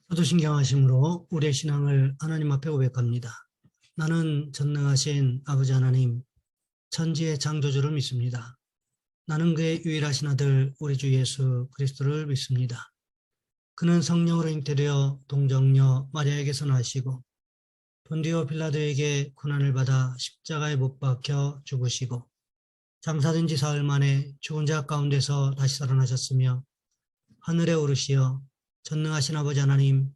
사도신경하심으로 우리의 신앙을 하나님 앞에 고백합니다. 나는 전능하신 아버지 하나님, 천지의 창조주를 믿습니다. 나는 그의 유일하신 아들 우리 주 예수 그리스도를 믿습니다. 그는 성령으로 잉태되어 동정녀 마리아에게서 나시고 본디오 빌라도에게 고난을 받아 십자가에 못 박혀 죽으시고 장사된 지 사흘 만에 죽은 자 가운데서 다시 살아나셨으며 하늘에 오르시어 전능하신 아버지 하나님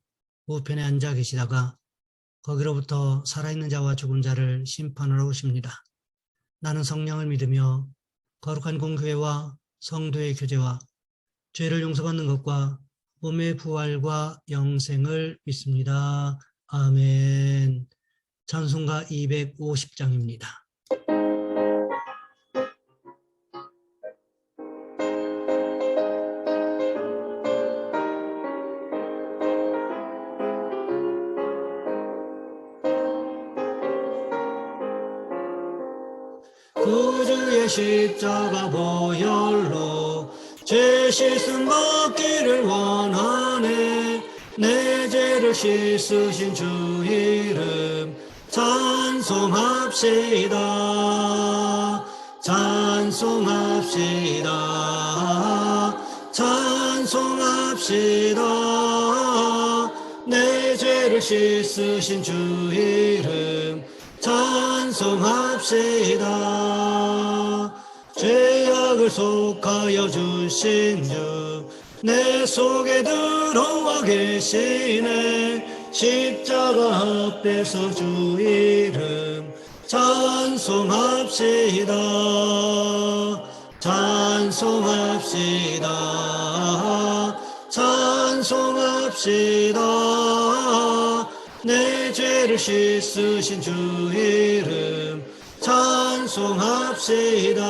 우편에 앉아 계시다가 거기로부터 살아있는 자와 죽은 자를 심판하러 오십니다. 나는 성령을 믿으며 거룩한 공교회와 성도의 교제와 죄를 용서받는 것과 몸의 부활과 영생을 믿습니다. 아멘. 찬송가 250장입니다. 구주의 십자가 보혈로 죄 씻음 받기를 원하네. 내 죄를 씻으신 주 이름 찬송합시다. 찬송합시다. 찬송합시다. 내 죄를 씻으신 주 이름 찬송합시다. 죄악을 속하여 주신 주 내 속에 들어와 계시네. 십자가 앞에서 주 이름 찬송합시다. 찬송합시다. 찬송합시다. 내 죄를 씻으신 주 이름 찬송합시다.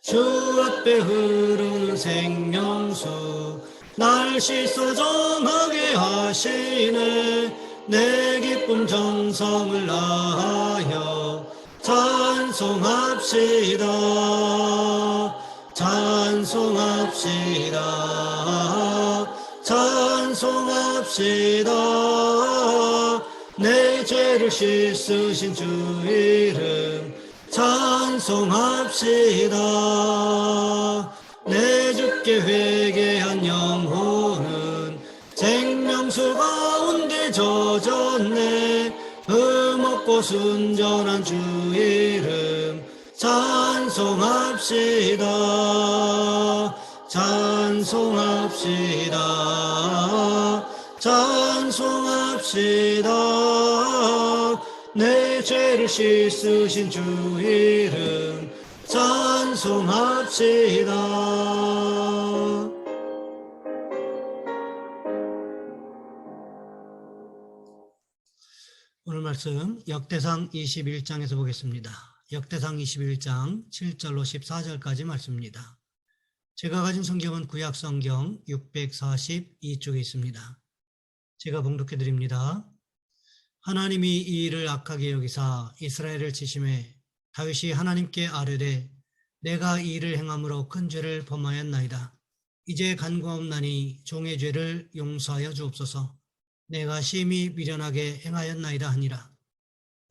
주 앞에 흐르는 생명수 날 씻어 정하게 하시네. 내 기쁨 정성을 다하여 찬송합시다. 찬송합시다. 찬송합시다. 내 죄를 씻으신 주 이름 찬송합시다. 내 주께 회개한 영혼은 생명수 가운데 젖었네. 흠없고 순전한 주 이름 찬송합시다. 찬송합시다. 찬송합시다. 내 죄를 씻으신 주 이름 찬송합시다. 오늘 말씀 역대상 21장에서 보겠습니다. 역대상 21장 7절로 14절까지 말씀입니다. 제가 가진 성경은 구약 성경 642쪽에 있습니다. 제가 봉독해 드립니다. 하나님이 이 일을 악하게 여기사 이스라엘을 치심해 다윗이 하나님께 아뢰되 내가 이 일을 행함으로 큰 죄를 범하였나이다. 이제 간구하옵나니 종의 죄를 용서하여 주옵소서. 내가 심히 미련하게 행하였나이다 하니라.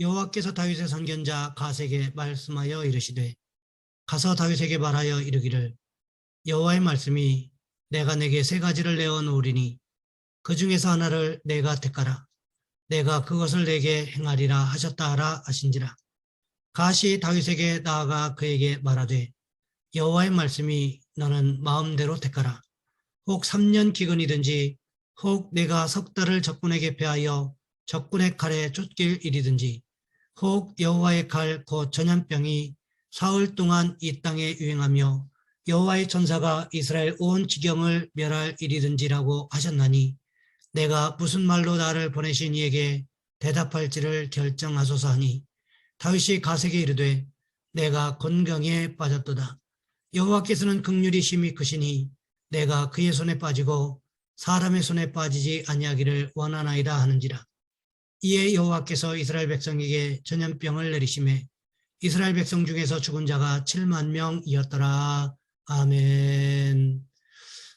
여호와께서 다윗의 선견자 갓에게 말씀하여 이르시되 가서 다윗에게 말하여 이르기를 여호와의 말씀이 내가 내게 세 가지를 내어 놓으리니 그 중에서 하나를 내가 택하라. 내가 그것을 내게 행하리라 하셨다 하라 하신지라. 갓이 다윗에게 나아가 그에게 말하되 여호와의 말씀이 너는 마음대로 택하라. 혹 3년 기근이든지 혹 내가 석 달을 적군에게 패하여 적군의 칼에 쫓길 일이든지 혹 여호와의 칼 곧 전염병이 사흘 동안 이 땅에 유행하며 여호와의 천사가 이스라엘 온 지경을 멸할 일이든지라고 하셨나니 내가 무슨 말로 나를 보내신 이에게 대답할지를 결정하소서 하니 다윗이 갓에게 이르되 내가 곤경에 빠졌도다. 여호와께서는 긍휼이 심히 크시니 내가 그의 손에 빠지고 사람의 손에 빠지지 아니하기를 원하나이다 하는지라. 이에 여호와께서 이스라엘 백성에게 전염병을 내리심에 이스라엘 백성 중에서 죽은 자가 7만 명이었더라. 아멘.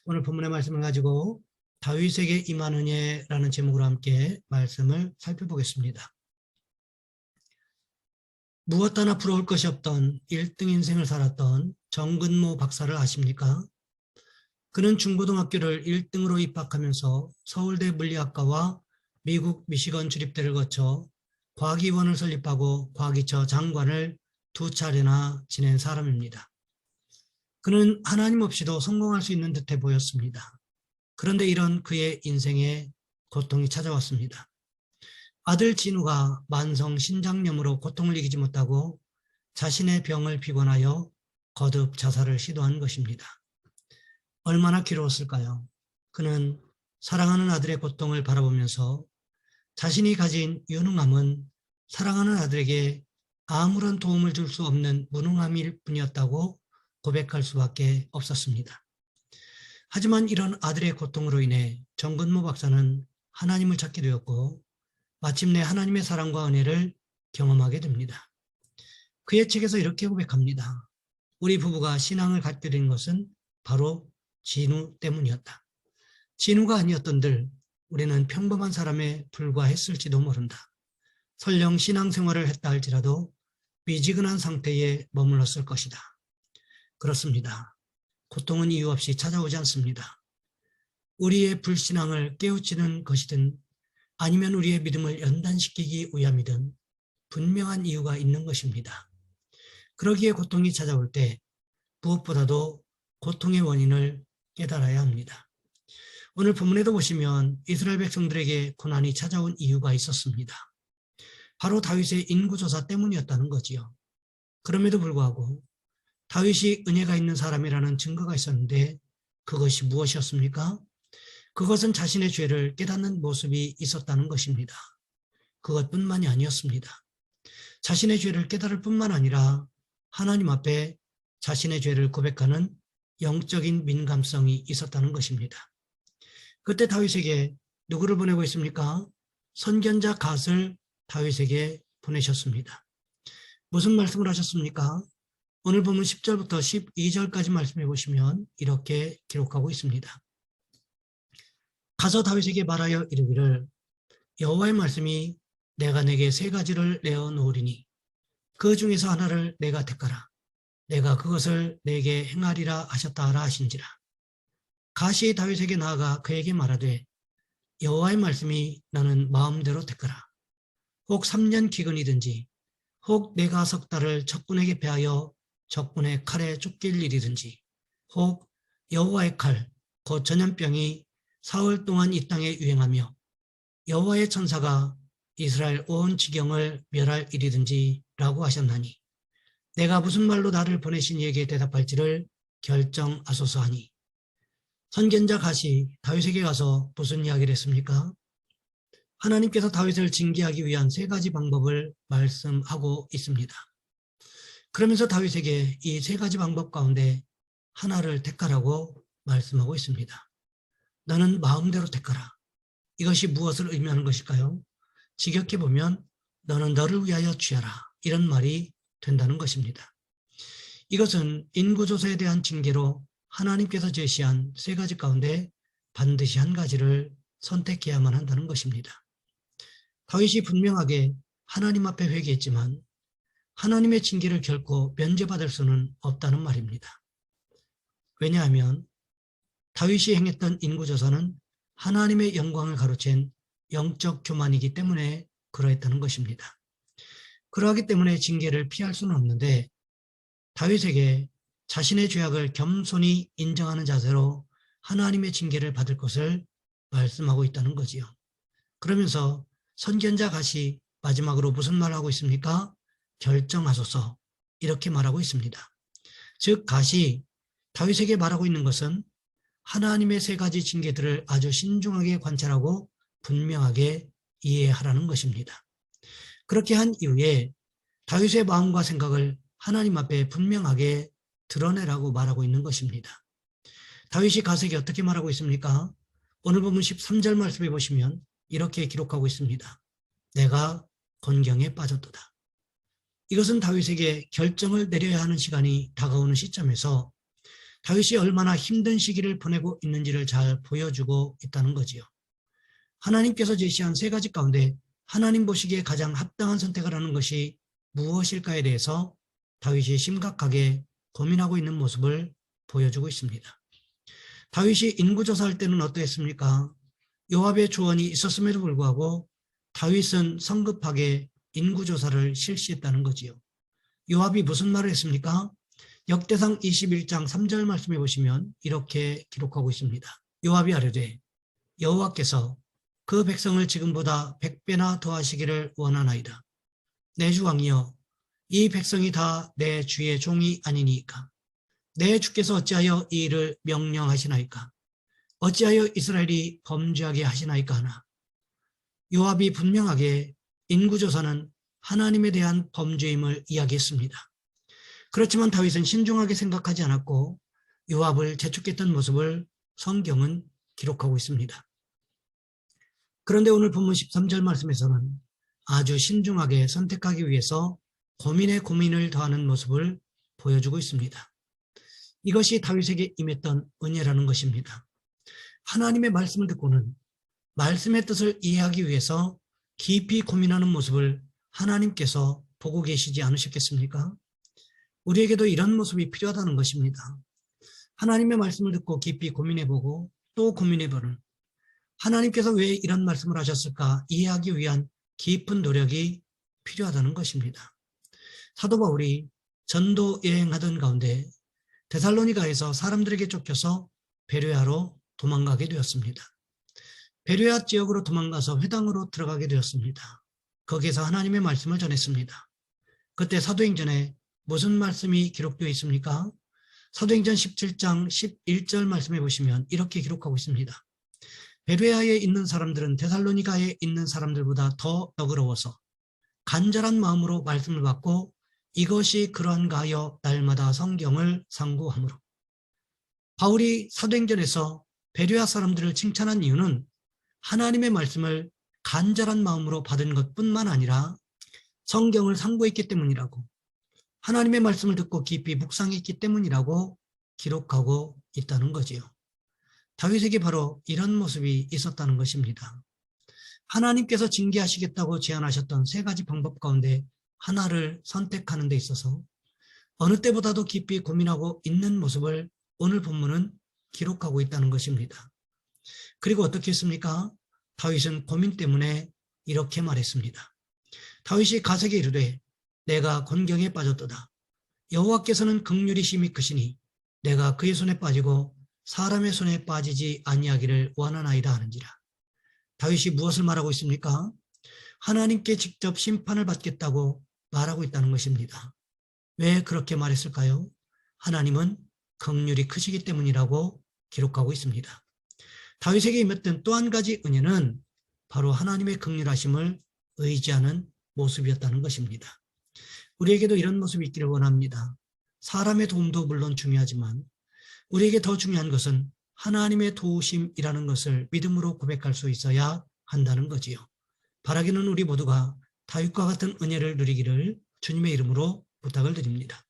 오늘 본문의 말씀을 가지고 다윗에게 임한 은혜라는 제목으로 함께 말씀을 살펴보겠습니다. 무엇 하나 부러울 것이 없던 1등 인생을 살았던 정근모 박사를 아십니까? 그는 중고등학교를 1등으로 입학하면서 서울대 물리학과와 미국 미시건 주립대를 거쳐 과기원을 설립하고 과기처 장관을 2차례나 지낸 사람입니다. 그는 하나님 없이도 성공할 수 있는 듯해 보였습니다. 그런데 이런 그의 인생에 고통이 찾아왔습니다. 아들 진우가 만성 신장염으로 고통을 이기지 못하고 자신의 병을 피곤하여 거듭 자살을 시도한 것입니다. 얼마나 괴로웠을까요? 그는 사랑하는 아들의 고통을 바라보면서 자신이 가진 유능함은 사랑하는 아들에게 아무런 도움을 줄 수 없는 무능함일 뿐이었다고 고백할 수밖에 없었습니다. 하지만 이런 아들의 고통으로 인해 정근모 박사는 하나님을 찾게 되었고 마침내 하나님의 사랑과 은혜를 경험하게 됩니다. 그의 책에서 이렇게 고백합니다. 우리 부부가 신앙을 갖게 된 것은 바로 진우 때문이었다. 진우가 아니었던들 우리는 평범한 사람에 불과했을지도 모른다. 설령 신앙생활을 했다 할지라도 미지근한 상태에 머물렀을 것이다. 그렇습니다. 고통은 이유 없이 찾아오지 않습니다. 우리의 불신앙을 깨우치는 것이든 아니면 우리의 믿음을 연단시키기 위함이든 분명한 이유가 있는 것입니다. 그러기에 고통이 찾아올 때 무엇보다도 고통의 원인을 깨달아야 합니다. 오늘 본문에도 보시면 이스라엘 백성들에게 고난이 찾아온 이유가 있었습니다. 바로 다윗의 인구조사 때문이었다는 거지요. 그럼에도 불구하고 다윗이 은혜가 있는 사람이라는 증거가 있었는데 그것이 무엇이었습니까? 그것은 자신의 죄를 깨닫는 모습이 있었다는 것입니다. 그것뿐만이 아니었습니다. 자신의 죄를 깨달을 뿐만 아니라 하나님 앞에 자신의 죄를 고백하는 영적인 민감성이 있었다는 것입니다. 그때 다윗에게 누구를 보내고 있습니까? 선견자 갓을 다윗에게 보내셨습니다. 무슨 말씀을 하셨습니까? 오늘 보면 10절부터 12절까지 말씀해 보시면 이렇게 기록하고 있습니다. 가서 다윗에게 말하여 이르기를 여호와의 말씀이 내가 내게 3가지를 내어 놓으리니 그 중에서 하나를 내가 택하라. 내가 그것을 내게 행하리라 하셨다 하라 하신지라. 갓이 다윗에게 나아가 그에게 말하되 여호와의 말씀이 나는 마음대로 택하라. 혹 3년 기근이든지 혹 내가 10달을 적군에게 패하여 적군의 칼에 쫓길 일이든지 혹 여호와의 칼 곧 전염병이 사흘 동안 이 땅에 유행하며 여호와의 천사가 이스라엘 온 지경을 멸할 일이든지 라고 하셨나니 내가 무슨 말로 나를 보내신 이에게 대답할지를 결정하소서 하니 선견자 갓이 다윗에게 가서 무슨 이야기를 했습니까? 하나님께서 다윗을 징계하기 위한 3가지 방법을 말씀하고 있습니다. 그러면서 다윗에게 이 3가지 방법 가운데 하나를 택하라고 말씀하고 있습니다. 너는 마음대로 택하라. 이것이 무엇을 의미하는 것일까요? 직역해 보면 너는 너를 위하여 취하라. 이런 말이 된다는 것입니다. 이것은 인구조사에 대한 징계로 하나님께서 제시한 3가지 가운데 반드시 한 가지를 선택해야만 한다는 것입니다. 다윗이 분명하게 하나님 앞에 회개했지만 하나님의 징계를 결코 면제받을 수는 없다는 말입니다. 왜냐하면 다윗이 행했던 인구조사는 하나님의 영광을 가로챈 영적 교만이기 때문에 그러했다는 것입니다. 그러하기 때문에 징계를 피할 수는 없는데 다윗에게 자신의 죄악을 겸손히 인정하는 자세로 하나님의 징계를 받을 것을 말씀하고 있다는 거지요. 그러면서 선견자 갓이 마지막으로 무슨 말을 하고 있습니까? 결정하소서 이렇게 말하고 있습니다. 즉 갓이 다윗에게 말하고 있는 것은 하나님의 3가지 징계들을 아주 신중하게 관찰하고 분명하게 이해하라는 것입니다. 그렇게 한 이후에 다윗의 마음과 생각을 하나님 앞에 분명하게 드러내라고 말하고 있는 것입니다. 다윗이 갓에게 어떻게 말하고 있습니까? 오늘 본문 13절 말씀해 보시면 이렇게 기록하고 있습니다. 내가 곤경에 빠졌도다. 이것은 다윗에게 결정을 내려야 하는 시간이 다가오는 시점에서 다윗이 얼마나 힘든 시기를 보내고 있는지를 잘 보여주고 있다는 거지요. 하나님께서 제시한 세 가지 가운데 하나님 보시기에 가장 합당한 선택을 하는 것이 무엇일까에 대해서 다윗이 심각하게 고민하고 있는 모습을 보여주고 있습니다. 다윗이 인구조사할 때는 어떠했습니까? 요압의 조언이 있었음에도 불구하고 다윗은 성급하게 인구조사를 실시했다는 거지요. 요압이 무슨 말을 했습니까? 역대상 21장 3절 말씀해 보시면 이렇게 기록하고 있습니다. 요압이 아뢰되 여호와께서 그 백성을 지금보다 100배나 더하시기를 원하나이다. 내 주 왕이여, 이 백성이 다 내 주의 종이 아니니까. 내 주께서 어찌하여 이 일을 명령하시나이까? 어찌하여 이스라엘이 범죄하게 하시나이까 하나. 요압이 분명하게 인구조사는 하나님에 대한 범죄임을 이야기했습니다. 그렇지만 다윗은 신중하게 생각하지 않았고 요압을 재촉했던 모습을 성경은 기록하고 있습니다. 그런데 오늘 본문 13절 말씀에서는 아주 신중하게 선택하기 위해서 고민에 고민을 더하는 모습을 보여주고 있습니다. 이것이 다윗에게 임했던 은혜라는 것입니다. 하나님의 말씀을 듣고는 말씀의 뜻을 이해하기 위해서 깊이 고민하는 모습을 하나님께서 보고 계시지 않으셨겠습니까? 우리에게도 이런 모습이 필요하다는 것입니다. 하나님의 말씀을 듣고 깊이 고민해보고 또 고민해보는, 하나님께서 왜 이런 말씀을 하셨을까 이해하기 위한 깊은 노력이 필요하다는 것입니다. 사도 바울이 전도 여행하던 가운데 데살로니가에서 사람들에게 쫓겨서 베레아로 도망가게 되었습니다. 베레아 지역으로 도망가서 회당으로 들어가게 되었습니다. 거기에서 하나님의 말씀을 전했습니다. 그때 사도행전에 무슨 말씀이 기록되어 있습니까? 사도행전 17장 11절 말씀해 보시면 이렇게 기록하고 있습니다. 베레아에 있는 사람들은 데살로니가에 있는 사람들보다 더 너그러워서 간절한 마음으로 말씀을 받고 이것이 그러한가 하여 날마다 성경을 상고하므로. 바울이 사도행전에서 베레아 사람들을 칭찬한 이유는 하나님의 말씀을 간절한 마음으로 받은 것뿐만 아니라 성경을 상고했기 때문이라고, 하나님의 말씀을 듣고 깊이 묵상했기 때문이라고 기록하고 있다는 거지요. 다윗에게 바로 이런 모습이 있었다는 것입니다. 하나님께서 징계하시겠다고 제안하셨던 세 가지 방법 가운데 하나를 선택하는 데 있어서 어느 때보다도 깊이 고민하고 있는 모습을 오늘 본문은 기록하고 있다는 것입니다. 그리고 어떻게 했습니까? 다윗은 고민 때문에 이렇게 말했습니다. 다윗이 가세게 이르되 내가 곤경에 빠졌도다. 여호와께서는 긍휼이 심히 크시니 내가 그의 손에 빠지고 사람의 손에 빠지지 아니하기를 원하나이다 하는지라. 다윗이 무엇을 말하고 있습니까? 하나님께 직접 심판을 받겠다고 말하고 있다는 것입니다. 왜 그렇게 말했을까요? 하나님은 긍휼이 크시기 때문이라고 기록하고 있습니다. 다윗에게 임했던 또 한 가지 은혜는 바로 하나님의 긍휼하심을 의지하는 모습이었다는 것입니다. 우리에게도 이런 모습이 있기를 원합니다. 사람의 도움도 물론 중요하지만 우리에게 더 중요한 것은 하나님의 도우심이라는 것을 믿음으로 고백할 수 있어야 한다는 거지요. 바라기는 우리 모두가 다윗과 같은 은혜를 누리기를 주님의 이름으로 부탁을 드립니다.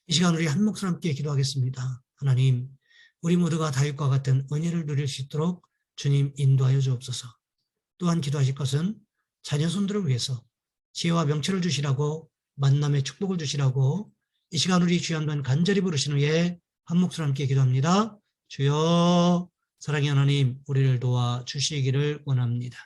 이 시간 우리 한 목소리 함께 기도하겠습니다. 하나님, 우리 모두가 다윗과 같은 은혜를 누릴 수 있도록 주님 인도하여 주옵소서. 또한 기도하실 것은 자녀 손들을 위해서 지혜와 명철을 주시라고, 만남의 축복을 주시라고 이 시간 우리 주여 한번 간절히 부르신 후에 한 목소리 함께 기도합니다. 주여, 사랑의 하나님, 우리를 도와 주시기를 원합니다.